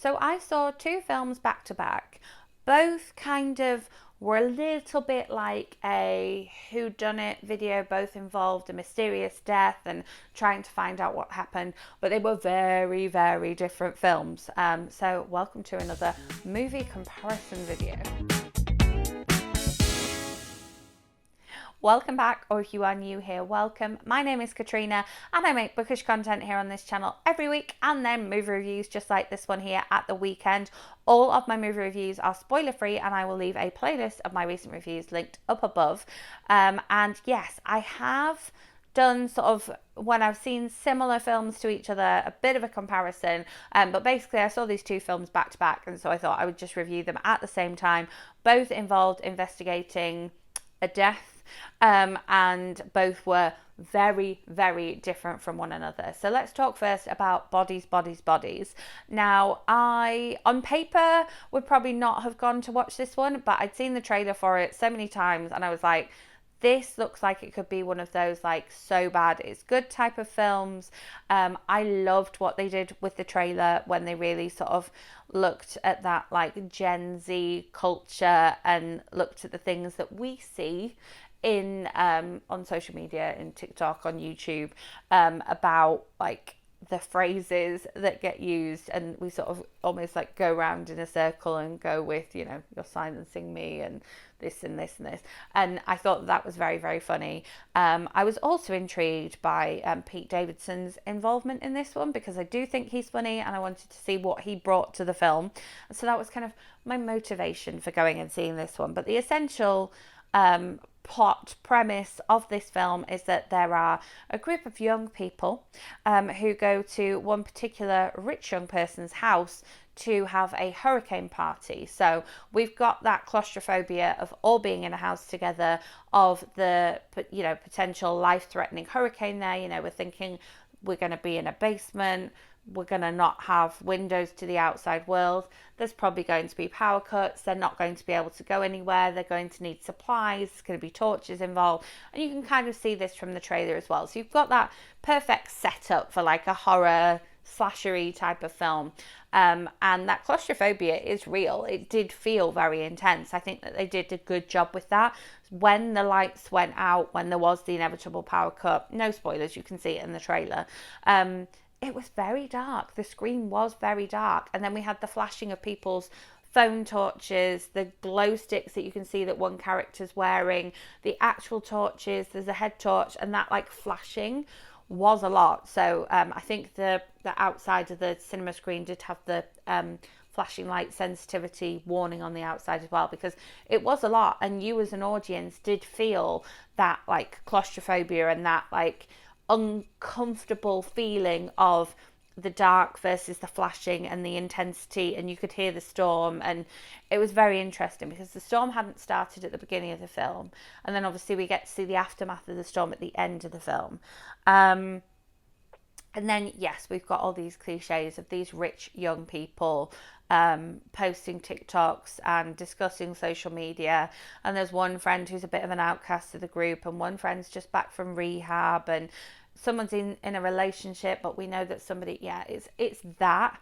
So I saw two films back to back. Both kind of were a little bit like a whodunit video. Both involved a mysterious death and trying to find out what happened, but they were very, very different films. So welcome to another movie comparison video. Welcome back, or if you are new here, welcome. My name is Katrina and I make bookish content here on this channel every week, and then movie reviews just like this one here at the weekend. All of my movie reviews are spoiler free, and I will leave a playlist of my recent reviews linked up above. And yes, I have done sort of, when I've seen similar films to each other, a bit of a comparison, but basically I saw these two films back to back, and so I thought I would just review them at the same time. Both involved investigating a death, and both were very, very different from one another. So let's talk first about Bodies, Bodies, Bodies. Now, I, on paper, would probably not have gone to watch this one, but I'd seen the trailer for it so many times, and I was like, this looks like it could be one of those like so bad it's good type of films. I loved what they did with the trailer when they really sort of looked at that like Gen Z culture and looked at the things that we see in on social media, in TikTok, on YouTube, about like the phrases that get used, and we sort of almost like go around in a circle and go with, you know, you're silencing me and this and this and this. And I thought that was very, very funny. I was also intrigued by Pete Davidson's involvement in this one, because I do think he's funny and I wanted to see what he brought to the film. So that was kind of my motivation for going and seeing this one. But the essential plot premise of this film is that there are a group of young people who go to one particular rich young person's house to have a hurricane party. So we've got that claustrophobia of all being in a house together, of the, you know, potential life-threatening hurricane there. You know, we're thinking we're going to be in a basement, we're going to not have windows to the outside world, there's probably going to be power cuts, they're not going to be able to go anywhere, they're going to need supplies, there's going to be torches involved, and you can kind of see this from the trailer as well. So you've got that perfect setup for like a horror slashery type of film, and that claustrophobia is real. It did feel very intense. I think that they did a good job with that. When the lights went out, when there was the inevitable power cut, no spoilers, you can see it in the trailer, it was very dark. The screen was very dark. And then we had the flashing of people's phone torches, the glow sticks that you can see that one character's wearing, the actual torches, there's a head torch, and that like flashing was a lot. So I think the outside of the cinema screen did have the flashing light sensitivity warning on the outside as well, because it was a lot, and you as an audience did feel that like claustrophobia and that like uncomfortable feeling of the dark versus the flashing and the intensity, and you could hear the storm. And it was very interesting because the storm hadn't started at the beginning of the film, and then obviously we get to see the aftermath of the storm at the end of the film. And then yes, we've got all these cliches of these rich young people posting TikToks and discussing social media, and there's one friend who's a bit of an outcast of the group, and one friend's just back from rehab, and someone's in a relationship, but we know that somebody, yeah, it's that.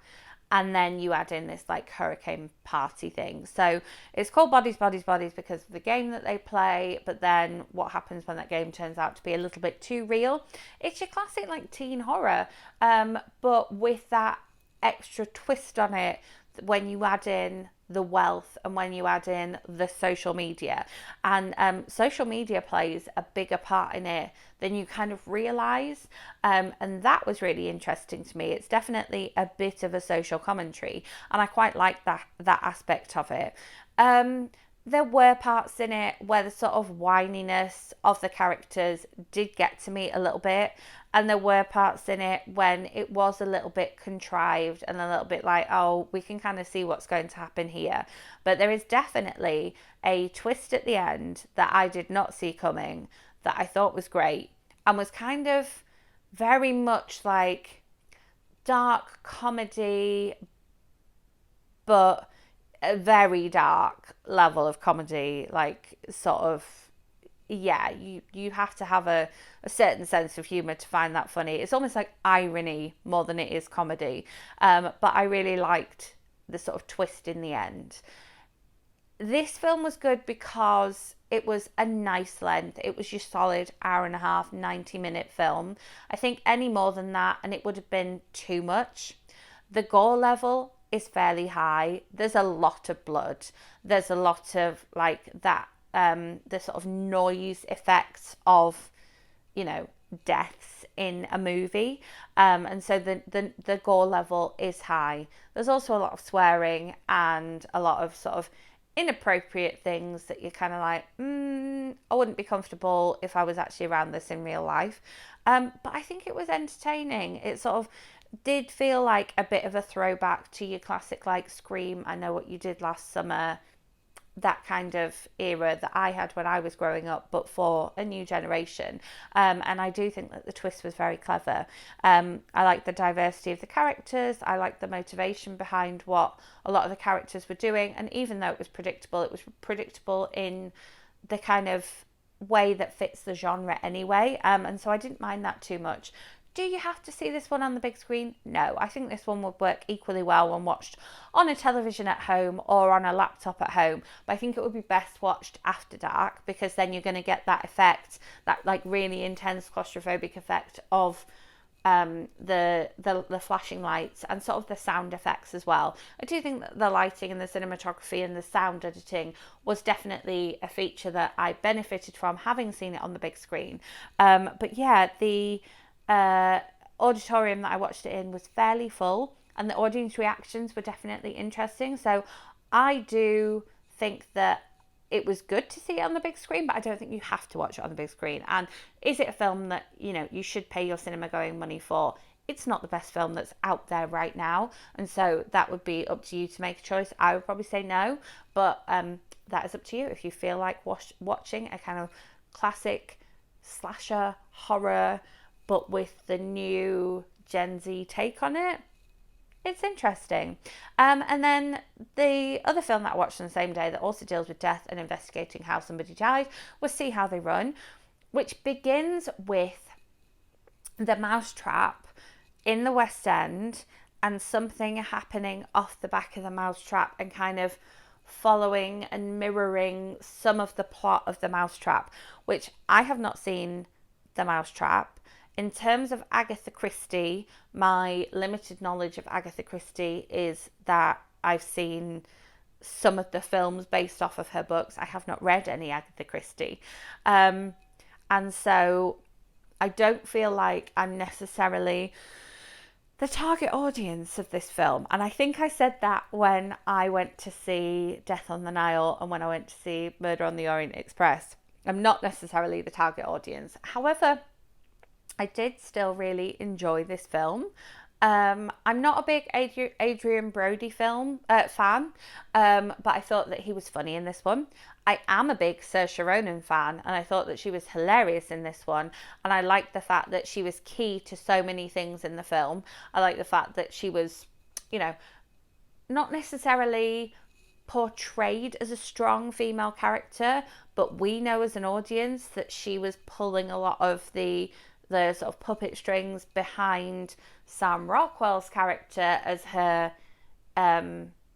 And then you add in this like hurricane party thing. So it's called Bodies, Bodies, Bodies because of the game that they play, but then what happens when that game turns out to be a little bit too real? It's your classic like teen horror, but with that extra twist on it when you add in the wealth and when you add in the social media. And social media plays a bigger part in it than you kind of realize, and that was really interesting to me. It's definitely a bit of a social commentary, and I quite like that aspect of it. There were parts in it where the sort of whininess of the characters did get to me a little bit, and there were parts in it when it was a little bit contrived and a little bit like, oh, we can kind of see what's going to happen here. But there is definitely a twist at the end that I did not see coming, that I thought was great, and was kind of very much like dark comedy, but a very dark level of comedy, like sort of, yeah, you have to have a certain sense of humour to find that funny. It's almost like irony more than it is comedy. But I really liked the sort of twist in the end. This film was good because it was a nice length. It was your solid hour and a half, 90-minute film. I think any more than that and it would have been too much. The gore level is fairly high. There's a lot of blood. There's a lot of like that, the sort of noise effects of, deaths in a movie. And so the gore level is high. There's also a lot of swearing and a lot of sort of inappropriate things that you're kind of like, I wouldn't be comfortable if I was actually around this in real life. But I think it was entertaining. It sort of did feel like a bit of a throwback to your classic like Scream, I Know What You Did Last Summer, that kind of era that I had when I was growing up, but for a new generation. And I do think that the twist was very clever. I like the diversity of the characters. I like the motivation behind what a lot of the characters were doing. And even though it was predictable in the kind of way that fits the genre anyway. And so I didn't mind that too much. Do you have to see this one on the big screen? No, I think this one would work equally well when watched on a television at home or on a laptop at home. But I think it would be best watched after dark, because then you're going to get that effect, that like really intense claustrophobic effect of the flashing lights and sort of the sound effects as well. I do think that the lighting and the cinematography and the sound editing was definitely a feature that I benefited from having seen it on the big screen. But yeah, the auditorium that I watched it in was fairly full, and the audience reactions were definitely interesting. So I do think that it was good to see it on the big screen, but I don't think you have to watch it on the big screen. And is it a film that, you should pay your cinema going money for? It's not the best film that's out there right now, and so that would be up to you to make a choice. I would probably say no, but that is up to you. If you feel like watching a kind of classic slasher horror but with the new Gen Z take on it, it's interesting. And then the other film that I watched on the same day that also deals with death and investigating how somebody died was See How They Run, which begins with the mousetrap in the West End and something happening off the back of the mousetrap and kind of following and mirroring some of the plot of the mousetrap, which I have not seen the mousetrap. In terms of Agatha Christie, my limited knowledge of Agatha Christie is that I've seen some of the films based off of her books. I have not read any Agatha Christie. And so I don't feel like I'm necessarily the target audience of this film. And I think I said that when I went to see Death on the Nile and when I went to see Murder on the Orient Express. I'm not necessarily the target audience. However, I did still really enjoy this film. I'm not a big Adrian Brody fan, but I thought that he was funny in this one. I am a big Saoirse Ronan fan, and I thought that she was hilarious in this one. And I liked the fact that she was key to so many things in the film. I like the fact that she was, not necessarily portrayed as a strong female character, but we know as an audience that she was pulling a lot of the sort of puppet strings behind Sam Rockwell's character as her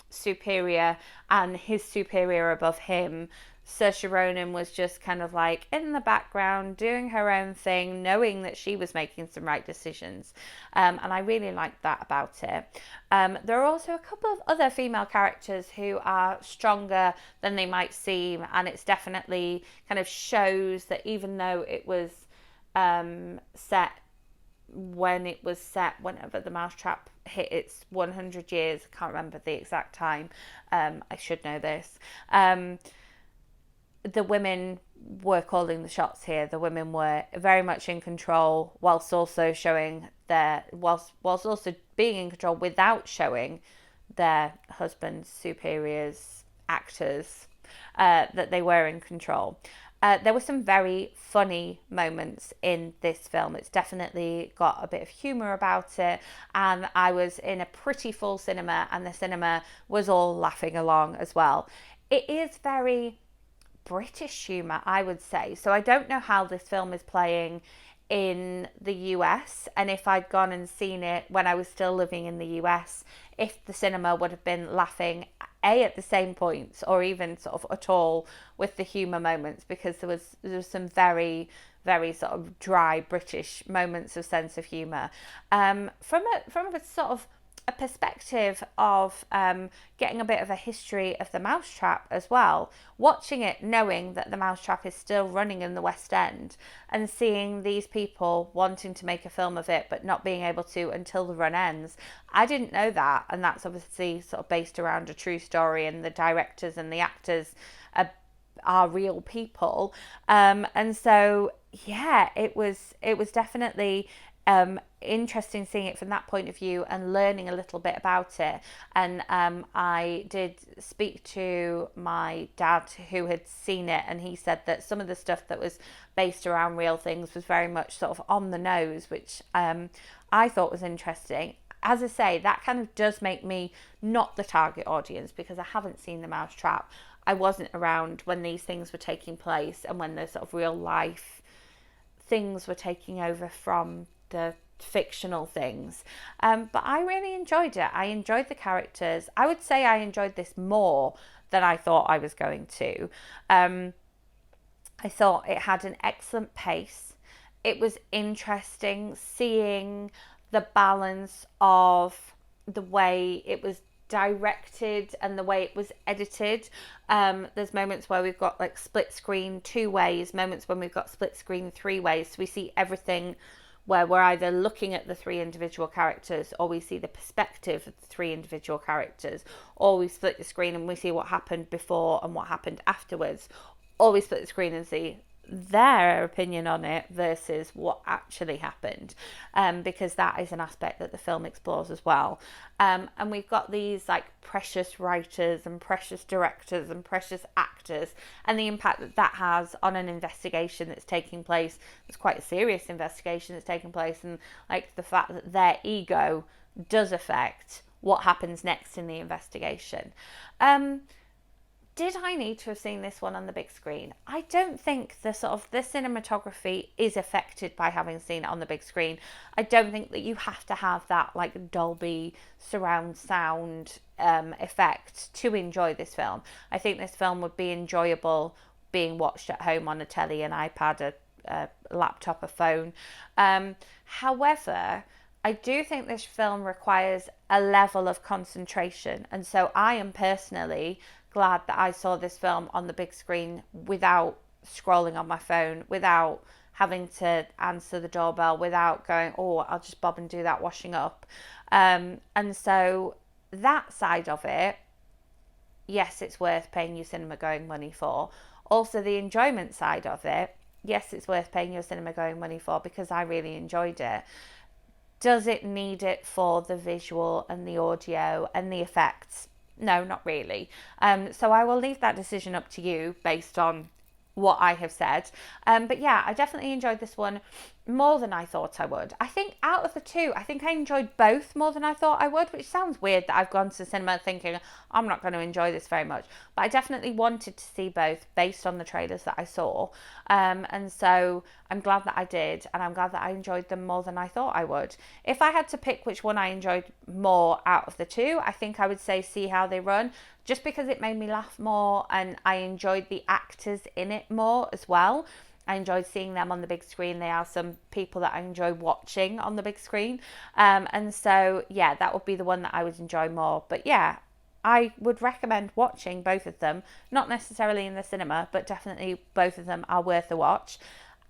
superior and his superior above him. Saoirse Ronan was just kind of like in the background doing her own thing, knowing that she was making some right decisions. And I really liked that about it. There are also a couple of other female characters who are stronger than they might seem, and it's definitely kind of shows that even though it was set whenever the mousetrap hit its 100 years, I can't remember the exact time, I should know this, the women were calling the shots here. The women were very much in control, whilst also being in control without showing their husbands, superiors, actors, that they were in control. There were some very funny moments in this film. It's definitely got a bit of humour about it, and I was in a pretty full cinema, and the cinema was all laughing along as well. It is very British humour, I would say. So I don't know how this film is playing in the US, and if I'd gone and seen it when I was still living in the US, if the cinema would have been laughing at the same points or even sort of at all with the humour moments, because there was some very sort of dry British moments of sense of humour. From a sort of a perspective of getting a bit of a history of the Mousetrap as well, watching it knowing that the Mousetrap is still running in the West End and seeing these people wanting to make a film of it but not being able to until the run ends. I didn't know that, and that's obviously sort of based around a true story, and the directors and the actors are real people. And so yeah, it was definitely interesting seeing it from that point of view and learning a little bit about it. And I did speak to my dad who had seen it, and he said that some of the stuff that was based around real things was very much sort of on the nose, which I thought was interesting. As I say, that kind of does make me not the target audience because I haven't seen the Mousetrap. I wasn't around when these things were taking place and when the sort of real life things were taking over from the fictional things. But I really enjoyed it. I enjoyed the characters. I would say I enjoyed this more than I thought I was going to. I thought it had an excellent pace. It was interesting seeing the balance of the way it was directed and the way it was edited. There's moments where we've got like split screen 2 ways, moments when we've got split screen 3 ways, so we see everything where we're either looking at the 3 individual characters, or we see the perspective of the 3 individual characters, or we split the screen and we see what happened before and what happened afterwards, or we split the screen and see their opinion on it versus what actually happened, because that is an aspect that the film explores as well. And we've got these like precious writers and precious directors and precious actors, and the impact that that has on an investigation that's taking place. It's quite a serious investigation that's taking place, and like the fact that their ego does affect what happens next in the investigation. Did I need to have seen this one on the big screen? I don't think the cinematography is affected by having seen it on the big screen. I don't think that you have to have that like Dolby surround sound effect to enjoy this film. I think this film would be enjoyable being watched at home on a telly, an iPad, a laptop, a phone. However, I do think this film requires a level of concentration, and so I am personally glad that I saw this film on the big screen without scrolling on my phone, without having to answer the doorbell, without going, oh, I'll just bob and do that washing up. And so that side of it, yes, it's worth paying your cinema going money for. Also, the enjoyment side of it, yes, it's worth paying your cinema going money for because I really enjoyed it. Does it need it for the visual and the audio and the effects? No, not really. So I will leave that decision up to you based on what I have said. But yeah, I definitely enjoyed this one more than I thought I would. I think out of the 2, I think I enjoyed both more than I thought I would, which sounds weird that I've gone to the cinema thinking I'm not going to enjoy this very much. But I definitely wanted to see both based on the trailers that I saw. And so I'm glad that I did, and I'm glad that I enjoyed them more than I thought I would. If I had to pick which one I enjoyed more out of the 2, I think I would say See How They Run, just because it made me laugh more and I enjoyed the actors in it more as well. I enjoyed seeing them on the big screen. They are some people that I enjoy watching on the big screen. And so, yeah, that would be the one that I would enjoy more. But yeah, I would recommend watching both of them, not necessarily in the cinema, but definitely both of them are worth a watch.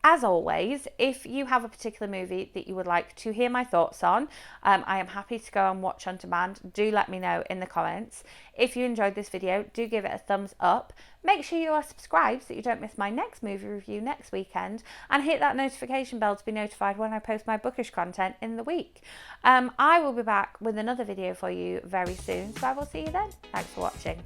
As always, if you have a particular movie that you would like to hear my thoughts on, I am happy to go and watch on demand. Do let me know in the comments. If you enjoyed this video, do give it a thumbs up. Make sure you are subscribed so that you don't miss my next movie review next weekend, and hit that notification bell to be notified when I post my bookish content in the week. I will be back with another video for you very soon, so I will see you then. Thanks for watching.